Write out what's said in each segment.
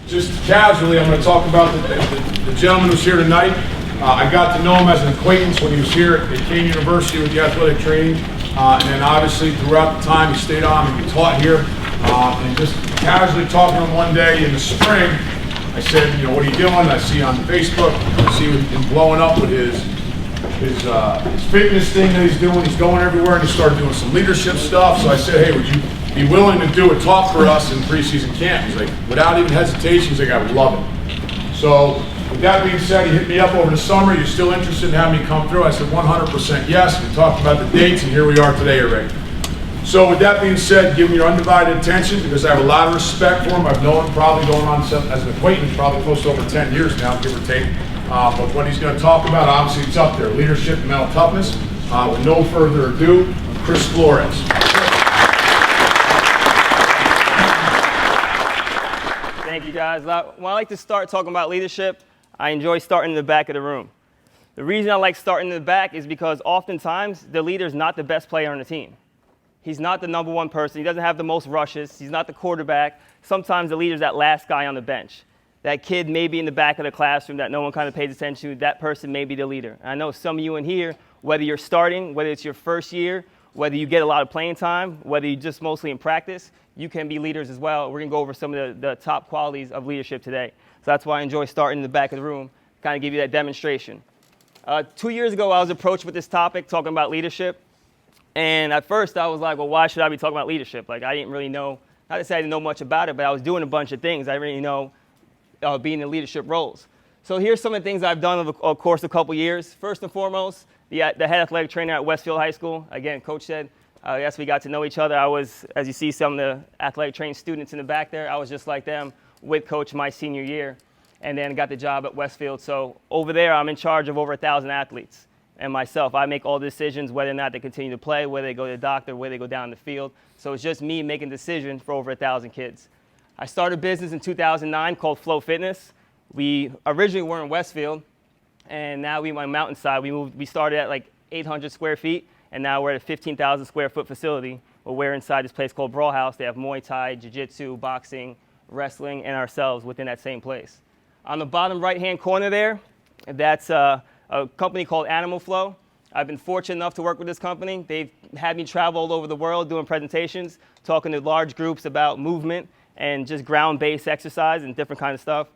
Just casually, I'm going to talk about the gentleman who's here tonight. I got to know him as an acquaintance when he was here at Kean University with the athletic training. And then obviously throughout the time he stayed on and he taught here. And just casually talking to him one day in the spring, I said, you know, what are you doing? I see on Facebook, I see he's been blowing up with his fitness thing that he's doing. He's going everywhere, and he started doing some leadership stuff. So I said, hey, would you be willing to do a talk for us in preseason camp? He's like, without even hesitation, he's like, I would love it. So with that being said, he hit me up over the summer. You're still interested in having me come through? I said 100% yes. We talked about the dates, and here we are today already. So with that being said, give me your undivided attention because I have a lot of respect for him. I've known him probably going on as an acquaintance, probably close to over 10 years now, give or take. But what he's going to talk about, obviously it's up there, leadership and mental toughness. With no further ado, Chris Flores. Thank you, guys. When I like to start talking about leadership, I enjoy starting in the back of the room. The reason I like starting in the back is because oftentimes the leader is not the best player on the team. He's not the number one person. He doesn't have the most rushes. He's not the quarterback. Sometimes the leader's that last guy on the bench. That kid may be in the back of the classroom that no one kind of pays attention to. That person may be the leader. And I know some of you in here, whether you're starting, whether it's your first year, whether you get a lot of playing time, whether you're just mostly in practice, you can be leaders as well. We're going to go over some of the top qualities of leadership today. So that's why I enjoy starting in the back of the room, kind of give you that demonstration. 2 years ago, I was approached with this topic, talking about leadership. And at first, I was like, well, why should I be talking about leadership? Like, I didn't really know, not to say I didn't know much about it, but I was doing a bunch of things. I didn't really know being in leadership roles. So here's some of the things I've done over the course of a couple years. First and foremost, the head athletic trainer at Westfield High School. Again, Coach said, yes, we got to know each other. I was, as you see some of the athletic training students in the back there, I was just like them with Coach my senior year, and then got the job at Westfield. So over there, I'm in charge of over 1,000 athletes. And myself, I make all the decisions whether or not they continue to play, whether they go to the doctor, whether they go down the field. So it's just me making decisions for over 1,000 kids. I started a business in 2009 called Flo Fitness. We originally were in Westfield, and now we're on Mountainside. We started at like 800 square feet, and now we're at a 15,000 square foot facility. We're inside this place called Brawl House. They have Muay Thai, Jiu-Jitsu, boxing, wrestling, and ourselves within that same place. On the bottom right-hand corner there, that's a company called Animal Flow. I've been fortunate enough to work with this company. They've had me travel all over the world doing presentations, talking to large groups about movement and just ground-based exercise and different kinds of stuff.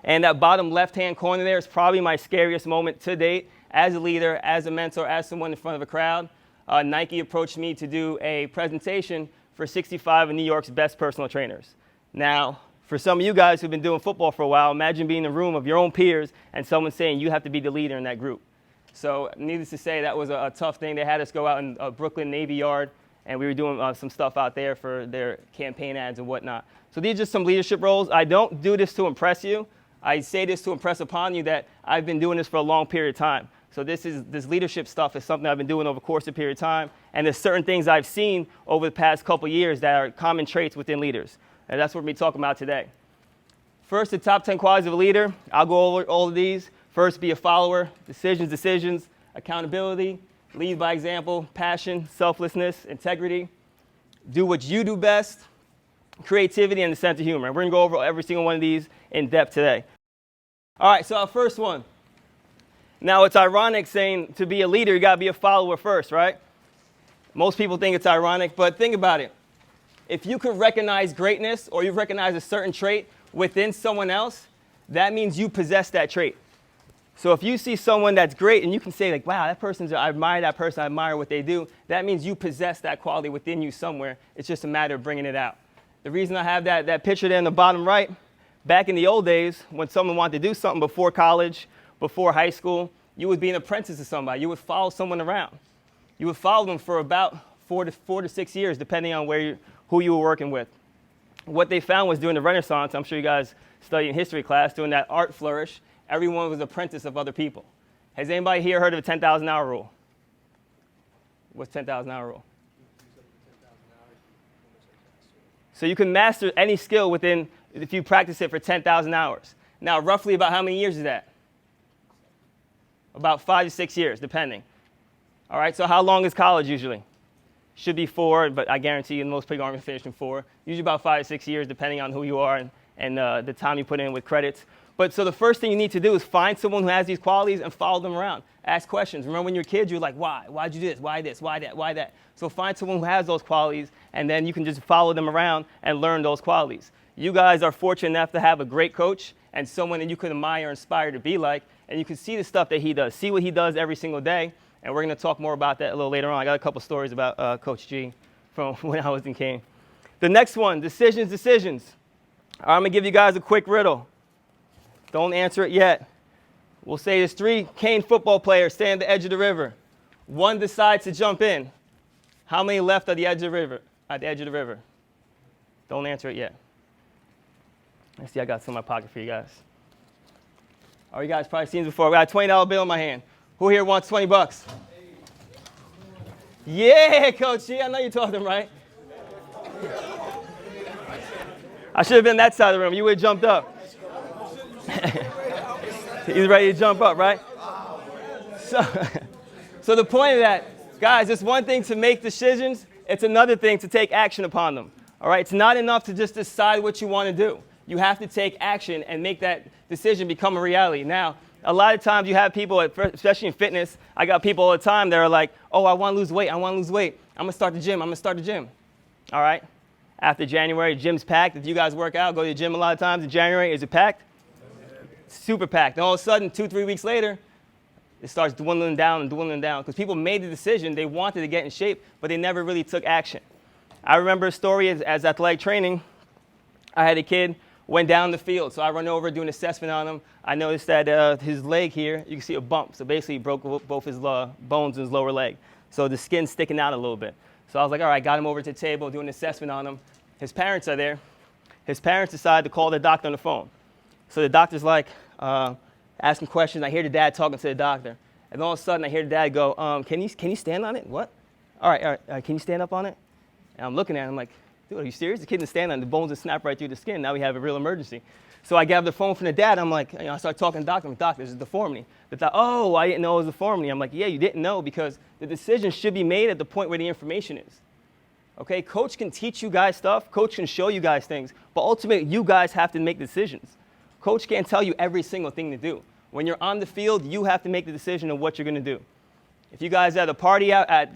And that bottom left-hand corner there is probably my scariest moment to date as a leader, as a mentor, as someone in front of a crowd. Nike approached me to do a presentation for 65 of New York's best personal trainers. Now, for some of you guys who've been doing football for a while, imagine being in a room of your own peers and someone saying you have to be the leader in that group. So needless to say, that was a tough thing. They had us go out in Brooklyn Navy Yard, and we were doing some stuff out there for their campaign ads and whatnot. So these are just some leadership roles. I don't do this to impress you. I say this to impress upon you that I've been doing this for a long period of time. So this leadership stuff is something I've been doing over the course of a period of time, and there's certain things I've seen over the past couple years that are common traits within leaders. And that's what we're talking about today. First, the top 10 qualities of a leader. I'll go over all of these. First, be a follower. Decisions. Accountability. Lead by example. Passion. Selflessness. Integrity. Do what you do best. Creativity and a sense of humor. We're going to go over every single one of these in depth today. All right, so our first one. Now, it's ironic saying to be a leader, you got to be a follower first, right? Most people think it's ironic, but think about it. If you can recognize greatness or you recognize a certain trait within someone else, that means you possess that trait. So if you see someone that's great and you can say like, wow, I admire that person, I admire what they do, that means you possess that quality within you somewhere. It's just a matter of bringing it out. The reason I have that picture there in the bottom right, back in the old days when someone wanted to do something before college, before high school, you would be an apprentice to somebody. You would follow someone around. You would follow them for about 4 to 6 years, depending on who you were working with. What they found was during the Renaissance, I'm sure you guys studied in history class, during that art flourish, everyone was an apprentice of other people. Has anybody here heard of the 10,000 hour rule? What's 10,000 hour rule? So you can master any skill if you practice it for 10,000 hours. Now, roughly about how many years is that? About 5 to 6 years, depending. All right, so how long is college usually? Should be 4, but I guarantee you most people aren't going to finish in 4. Usually about 5 to 6 years, depending on who you are and the time you put in with credits. But so the first thing you need to do is find someone who has these qualities and follow them around. Ask questions. Remember when you're a kid, you're like, why? Why'd you do this? Why this? Why that? Why that? So find someone who has those qualities, and then you can just follow them around and learn those qualities. You guys are fortunate enough to have a great coach and someone that you could admire and inspire to be like, and you can see the stuff that he does. See what he does every single day, and we're going to talk more about that a little later on. I got a couple stories about Coach G from when I was in Kean. The next one, decisions. I'm going to give you guys a quick riddle. Don't answer it yet. We'll say there's 3 Kean football players standing at the edge of the river. One decides to jump in. How many left at the edge of the river? Don't answer it yet. Let's see, I got some in my pocket for you guys. Oh, you guys probably seen this before. We got a $20 bill in my hand. Who here wants 20 bucks? Yeah, Coach G, I know you're talking right. I should have been that side of the room. You would have jumped up. He's ready to jump up, right? So the point of that, guys, it's one thing to make decisions. It's another thing to take action upon them. All right? It's not enough to just decide what you want to do. You have to take action and make that decision become a reality. Now, a lot of times you have people, especially in fitness, I got people all the time that are like, oh, I want to lose weight. I'm going to start the gym. All right? After January, gym's packed. If you guys work out, go to the gym a lot of times in January, is it packed? Super packed. And all of a sudden, 2-3 weeks later, it starts dwindling down because people made the decision. They wanted to get in shape, but they never really took action. I remember a story as athletic training. I had a kid went down the field, so I run over, do an assessment on him. I noticed that his leg here, you can see a bump. So basically, he broke both his bones in his lower leg. So the skin's sticking out a little bit. So I was like, all right, got him over to the table, do an assessment on him. His parents are there. His parents decide to call the doctor on the phone. So the doctor's like asking questions. I hear the dad talking to the doctor. And all of a sudden, I hear the dad go, can you stand on it? What? All right, can you stand up on it? And I'm looking at him like, dude, are you serious? The kid didn't stand on it. The bones just snap right through the skin. Now we have a real emergency. So I grab the phone from the dad. I'm like, I start talking to the doctor. I'm like, doctor, this is deformity. The doctor, oh, I didn't know it was deformity. I'm like, yeah, you didn't know because the decision should be made at the point where the information is. Okay, coach can teach you guys stuff. Coach can show you guys things. But ultimately, you guys have to make decisions. Coach can't tell you every single thing to do. When you're on the field, you have to make the decision of what you're going to do. If you guys are at a party out at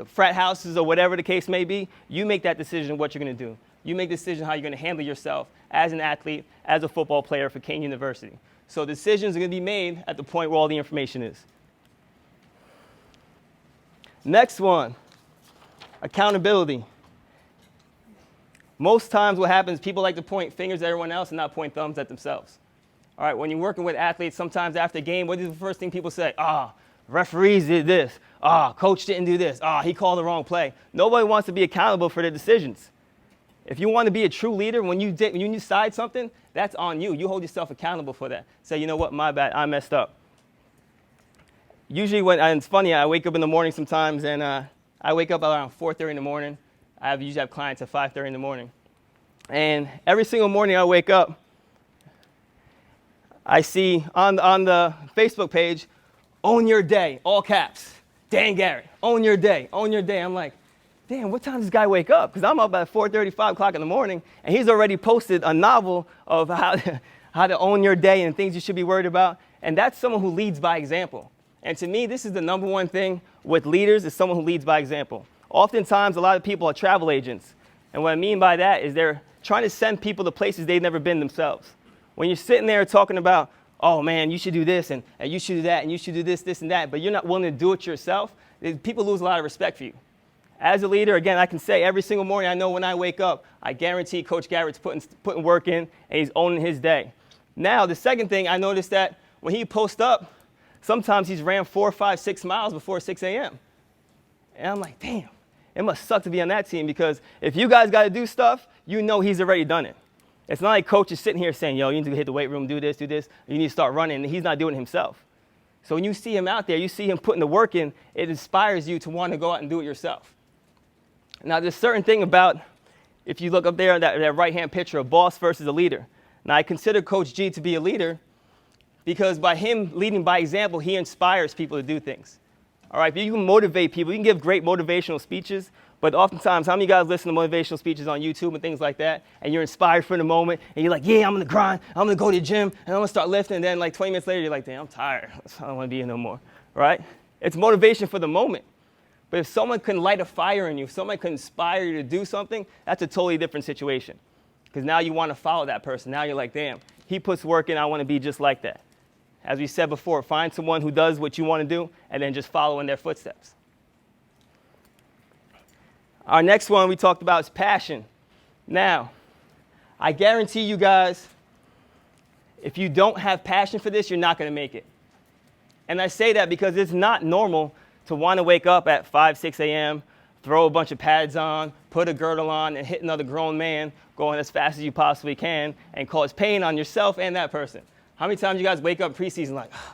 frat houses or whatever the case may be, you make that decision of what you're going to do. You make the decision how you're going to handle yourself as an athlete, as a football player for Kean University. So decisions are going to be made at the point where all the information is. Next one, accountability. Most times what happens, people like to point fingers at everyone else and not point thumbs at themselves. All right, when you're working with athletes, sometimes after a game, what is the first thing people say? Referees did this. Coach didn't do this. He called the wrong play. Nobody wants to be accountable for their decisions. If you want to be a true leader, when you decide something, that's on you. You hold yourself accountable for that. Say, you know what, my bad, I messed up. Usually and it's funny, I wake up in the morning sometimes, and I wake up around 4:30 in the morning. I usually have clients at 5:30 in the morning. And every single morning I wake up, I see on the Facebook page, own your day, all caps. Dan Garrett, own your day, own your day. I'm like, damn, what time does this guy wake up? Because I'm up at 4:30, 5 o'clock in the morning, and he's already posted a novel of how to own your day and things you should be worried about. And that's someone who leads by example. And to me, this is the number one thing with leaders is someone who leads by example. Oftentimes, a lot of people are travel agents. And what I mean by that is they're trying to send people to places they've never been themselves. When you're sitting there talking about, oh man, you should do this, and you should do that, and you should do this, this, and that, but you're not willing to do it yourself, people lose a lot of respect for you. As a leader, again, I can say every single morning, I know when I wake up, I guarantee Coach Garrett's putting work in, and he's owning his day. Now, the second thing, I noticed that when he posts up, sometimes he's ran 4, 5, 6 miles before 6 a.m. And I'm like, damn, it must suck to be on that team because if you guys got to do stuff, you know he's already done it. It's not like coach is sitting here saying, yo, you need to hit the weight room, do this, you need to start running, and he's not doing it himself. So when you see him out there, you see him putting the work in, it inspires you to want to go out and do it yourself. Now, there's a certain thing about, if you look up there, that right-hand picture, a boss versus a leader. Now, I consider Coach G to be a leader because by him leading by example, he inspires people to do things. All right, but you can motivate people. You can give great motivational speeches, But oftentimes, how many of you guys listen to motivational speeches on YouTube and things like that, and you're inspired for the moment, and you're like, yeah, I'm going to grind, I'm going to go to the gym, and I'm going to start lifting, and then like 20 minutes later, you're like, damn, I'm tired. I don't want to be here no more, right? It's motivation for the moment. But if someone can light a fire in you, if someone can inspire you to do something, that's a totally different situation. Because now you want to follow that person. Now you're like, damn, he puts work in, I want to be just like that. As we said before, find someone who does what you want to do, and then just follow in their footsteps. Our next one we talked about is passion. Now, I guarantee you guys, if you don't have passion for this, you're not going to make it. And I say that because it's not normal to want to wake up at 5, 6 a.m., throw a bunch of pads on, put a girdle on, and hit another grown man going as fast as you possibly can and cause pain on yourself and that person. How many times you guys wake up preseason like, oh,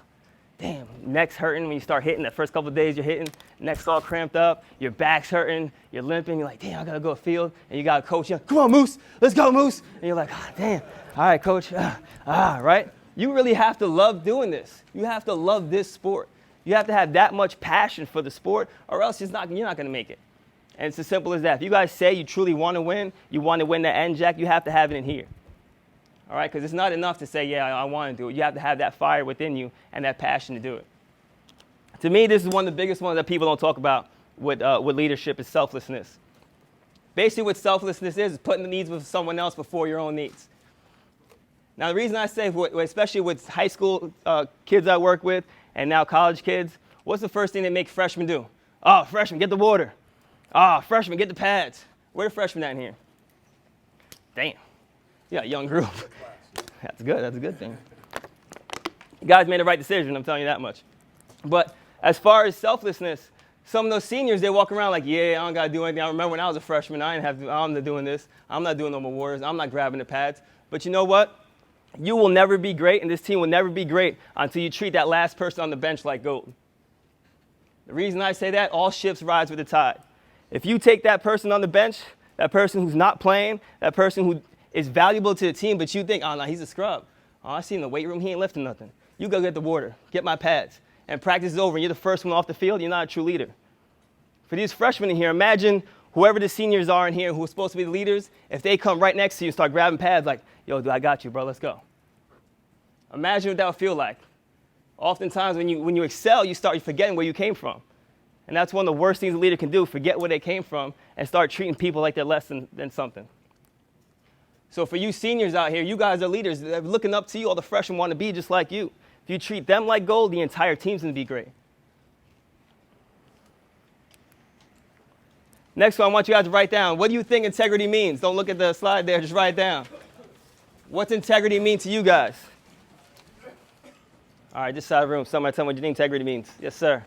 damn, neck's hurting when you start hitting? That first couple of days you're hitting, neck's all cramped up, your back's hurting, you're limping, you're like, damn, I got to go to the field. And you got a coach, you're like, come on, Moose, let's go, Moose. And you're like, oh, damn, all right, coach, right? You really have to love doing this. You have to love this sport. You have to have that much passion for the sport, or else you're not going to make it. And it's as simple as that. If you guys say you truly want to win that end jack, you have to have it in here. All right, because it's not enough to say, yeah, I want to do it. You have to have that fire within you and that passion to do it. To me, this is one of the biggest ones that people don't talk about with leadership is selflessness. Basically, what selflessness is putting the needs of someone else before your own needs. Now, the reason I say, especially with high school kids I work with and now college kids, what's the first thing they make freshmen do? Oh, freshmen, get the water. Oh, freshmen, get the pads. Where are freshmen at in here? Damn. Yeah, young group. That's good. That's a good thing. You guys made the right decision, I'm telling you that much. But as far as selflessness, some of those seniors, they walk around like, yeah, I don't got to do anything. I remember when I was a freshman, I'm not doing this. I'm not doing no more waters. I'm not grabbing the pads. But you know what? You will never be great, and this team will never be great until you treat that last person on the bench like gold. The reason I say that, all ships rise with the tide. If you take that person on the bench, that person who's not playing, that person who is valuable to the team, but you think, oh, no, he's a scrub. Oh, I see him in the weight room, he ain't lifting nothing. You go get the water, get my pads, and practice is over, and you're the first one off the field, you're not a true leader. For these freshmen in here, imagine whoever the seniors are in here who are supposed to be the leaders, if they come right next to you and start grabbing pads like, yo, dude, I got you, bro, let's go. Imagine what that would feel like. Oftentimes when you excel, you start forgetting where you came from. And that's one of the worst things a leader can do, forget where they came from and start treating people like they're less than something. So for you seniors out here, you guys are leaders. They're looking up to you. All the freshmen want to be just like you. If you treat them like gold, the entire team's going to be great. Next one, I want you guys to write down, what do you think integrity means? Don't look at the slide there, just write it down. What's integrity mean to you guys? All right, this side of the room, somebody tell me what you think integrity means. Yes, sir.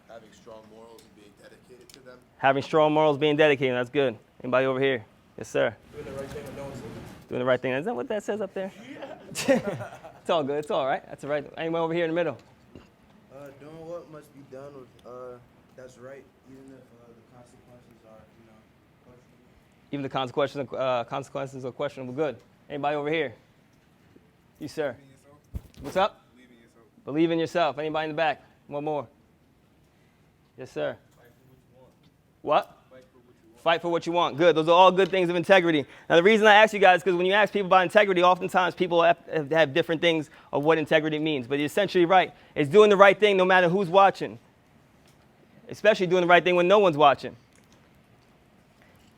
Having strong morals and being dedicated to them. Having strong morals, being dedicated, that's good. Anybody over here? Yes, sir. Doing the right thing when no one's looking. Doing the right thing. Is that what that says up there? Yeah. It's all good. It's all right. That's all right. Anyone over here in the middle? Doing what must be done with, that's right, even if the consequences are, questionable. Even the consequences are questionable. Good. Anybody over here? You, sir. What's up? Believe in yourself. Believe in yourself. Anybody in the back? One more. Yes, sir. Fight for what you want. What? Fight for what you want. Fight for what you want. Good. Those are all good things of integrity. Now, the reason I ask you guys is because when you ask people about integrity, oftentimes people have different things of what integrity means. But you're essentially right. It's doing the right thing no matter who's watching, especially doing the right thing when no one's watching.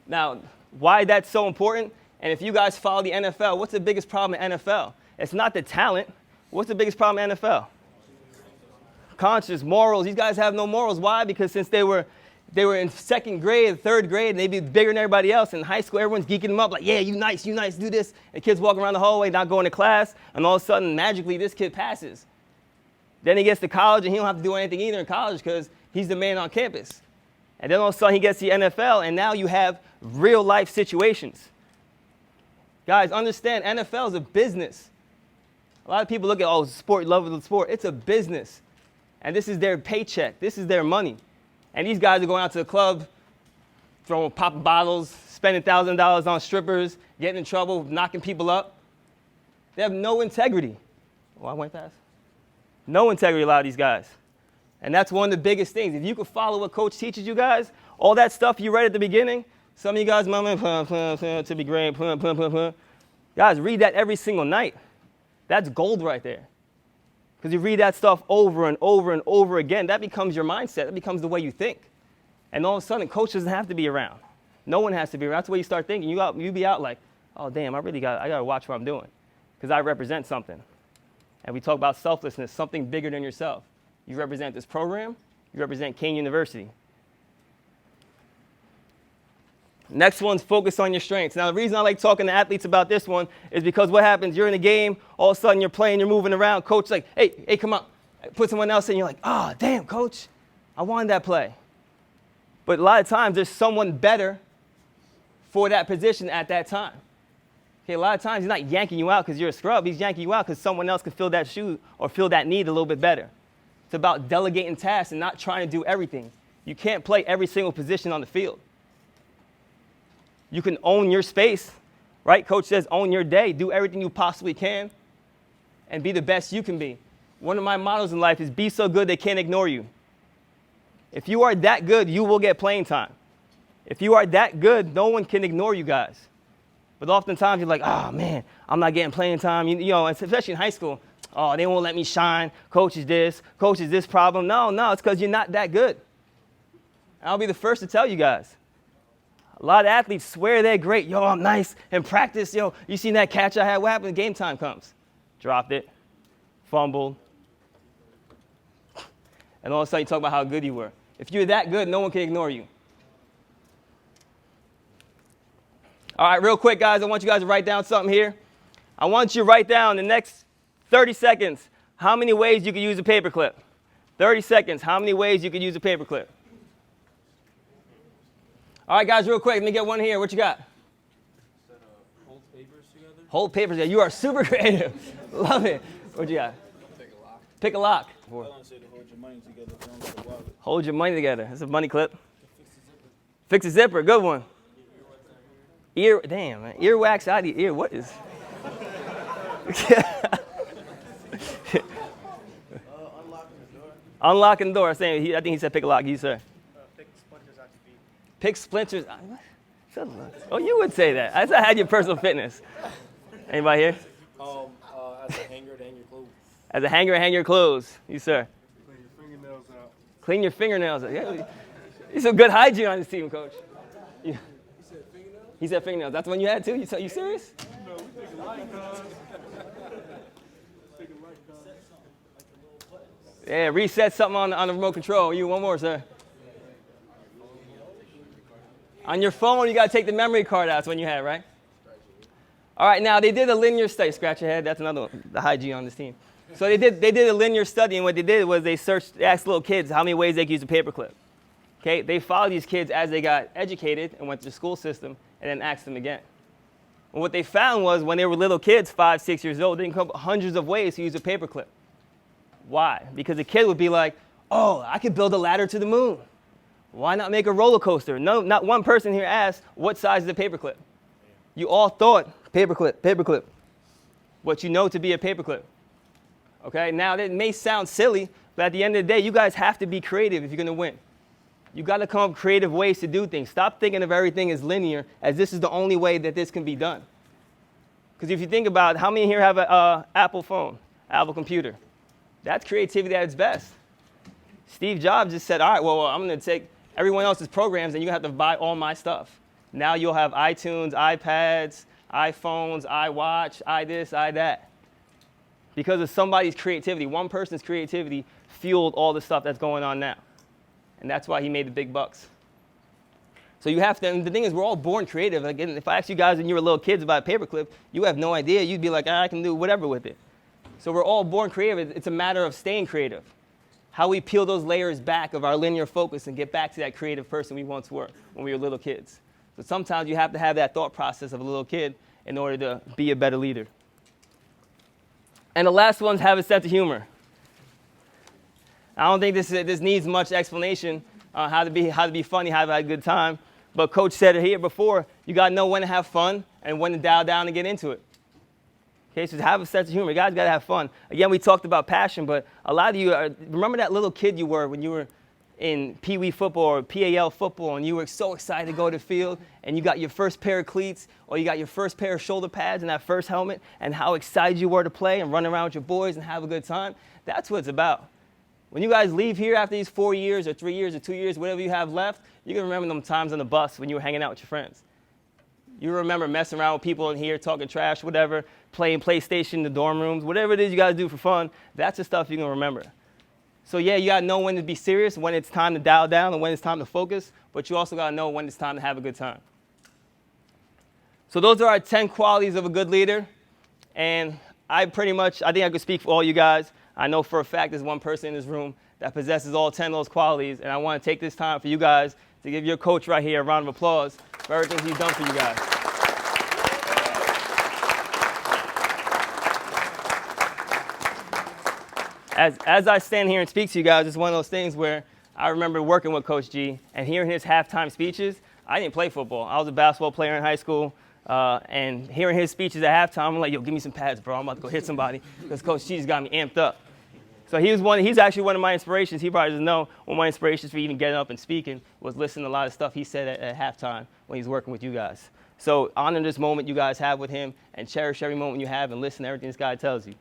Now, why that's so important, and if you guys follow the NFL, what's the biggest problem in NFL? It's not the talent. What's the biggest problem in NFL? Conscience, morals. These guys have no morals. Why? Because since they were in second grade, third grade, and they'd be bigger than everybody else. In high school, everyone's geeking them up like, yeah, you nice, do this. And kids walking around the hallway, not going to class, and all of a sudden, magically, this kid passes. Then he gets to college, and he don't have to do anything either in college because he's the man on campus. And then all of a sudden, he gets to the NFL, and now you have real-life situations. Guys, understand, NFL is a business. A lot of people look at, sport, love of the sport. It's a business. And this is their paycheck. This is their money. And these guys are going out to the club, popping bottles, spending $1,000 on strippers, getting in trouble, knocking people up. They have no integrity. Oh, I went fast? No integrity, a lot of these guys. And that's one of the biggest things. If you could follow what coach teaches you guys, all that stuff you read at the beginning, some of you guys, to be great, guys, read that every single night. That's gold right there. Because you read that stuff over and over and over again, that becomes your mindset. That becomes the way you think. And all of a sudden, coach doesn't have to be around. No one has to be around. That's the way you start thinking. You be out like, oh, damn, I got to watch what I'm doing because I represent something. And we talk about selflessness, something bigger than yourself. You represent this program. You represent Kean University. Next one's focus on your strengths. Now, the reason I like talking to athletes about this one is because what happens, you're in a game, all of a sudden you're playing, you're moving around. Coach's like, hey, come on. Put someone else in. You're like, oh, damn, coach, I wanted that play. But a lot of times there's someone better for that position at that time. Okay, a lot of times he's not yanking you out because you're a scrub. He's yanking you out because someone else can fill that shoe or fill that need a little bit better. It's about delegating tasks and not trying to do everything. You can't play every single position on the field. You can own your space, right? Coach says own your day. Do everything you possibly can and be the best you can be. One of my mottos in life is be so good they can't ignore you. If you are that good, you will get playing time. If you are that good, no one can ignore you guys. But oftentimes you're like, oh, man, I'm not getting playing time. You know, especially in high school. Oh, they won't let me shine. Coach is this problem. No, it's because you're not that good. And I'll be the first to tell you guys. A lot of athletes swear they're great. Yo, I'm nice in practice. Yo, you seen that catch I had? What happened? Game time comes. Dropped it. Fumbled. And all of a sudden you talk about how good you were. If you're that good, no one can ignore you. All right, real quick, guys, I want you guys to write down something here. I want you to write down the next 30 seconds how many ways you could use a paperclip. 30 seconds, how many ways you could use a paperclip. All right, guys, real quick, let me get one here. What you got? Hold papers together. Hold papers together. You are super creative. Love it. What you got? Pick a lock. Pick a lock. I don't say to hold your money together if you don't got a wallet. Hold your money together. That's a money clip. Fix a zipper. Good one. Ear, damn, man. Earwax out of your ear. What is? Unlocking the door. Unlocking the door. I think he said pick a lock. You, sir. Pick splinters out your feet. Pick splinters. Oh, you would say that. I had your personal fitness. Anybody here? As a hanger to hang your clothes. As a hanger, hang your clothes. You, sir. Clean your fingernails out. Clean your fingernails. Yeah. He's some good hygiene on this team, coach. Yeah. He said fingernails. That's the one you had too? You serious? No, we take a light, cuz. Yeah, reset something on the remote control. You, one more, sir. On your phone, you got to take the memory card out. That's when you had, right? All right, now they did a linear study. Scratch your head. That's another one, the hygiene on this team. So they did a linear study, and what they did was they asked little kids how many ways they could use a paperclip. Okay, they followed these kids as they got educated and went to the school system, and then asked them again. And what they found was when they were little kids, 5, 6 years old, they can come up with hundreds of ways to use a paperclip. Why? Because a kid would be like, oh, I could build a ladder to the moon. Why not make a roller coaster? No, not one person here asked, what size is a paperclip? You all thought, paperclip. What you know to be a paperclip. Okay, now that may sound silly, but at the end of the day, you guys have to be creative if you're going to win. You got to come up with creative ways to do things. Stop thinking of everything as linear, as this is the only way that this can be done. Because if you think about it, how many here have an Apple phone, Apple computer? That's creativity at its best. Steve Jobs just said, all right, well, I'm going to take everyone else's programs and you're going to have to buy all my stuff. Now you'll have iTunes, iPads, iPhones, iWatch, this, that. Because of somebody's creativity, one person's creativity fueled all the stuff that's going on now. And that's why he made the big bucks. So you have to, and the thing is, we're all born creative. Again, if I asked you guys when you were little kids about a paperclip, you have no idea. You'd be like, I can do whatever with it. So we're all born creative. It's a matter of staying creative. How we peel those layers back of our linear focus and get back to that creative person we once were when we were little kids. So sometimes you have to have that thought process of a little kid in order to be a better leader. And the last one's have a sense of humor. I don't think this needs much explanation on how to be funny, how to have a good time. But Coach said it here before, you got to know when to have fun and when to dial down and get into it. Okay, so have a sense of humor. You guys got to have fun. Again, we talked about passion, but a lot of you, remember that little kid you were when you were in Pee Wee football or PAL football, and you were so excited to go to the field, and you got your first pair of cleats, or you got your first pair of shoulder pads and that first helmet, and how excited you were to play and run around with your boys and have a good time. That's what it's about. When you guys leave here after these 4 years or 3 years or 2 years, whatever you have left, you're going to remember them times on the bus when you were hanging out with your friends. You remember messing around with people in here, talking trash, whatever, playing PlayStation in the dorm rooms, whatever it is you got to do for fun, that's the stuff you're going to remember. So yeah, you got to know when to be serious, when it's time to dial down, and when it's time to focus, but you also got to know when it's time to have a good time. So those are our 10 qualities of a good leader, and I think I could speak for all you guys. I know for a fact there's one person in this room that possesses all 10 of those qualities, and I want to take this time for you guys to give your coach right here a round of applause for everything he's done for you guys. As I stand here and speak to you guys, it's one of those things where I remember working with Coach G and hearing his halftime speeches. I didn't play football. I was a basketball player in high school, and hearing his speeches at halftime, I'm like, yo, give me some pads, bro. I'm about to go hit somebody because Coach G's got me amped up. So he's actually one of my inspirations. He probably doesn't know one of my inspirations for even getting up and speaking was listening to a lot of stuff he said at halftime when he's working with you guys. So honor this moment you guys have with him and cherish every moment you have and listen to everything this guy tells you.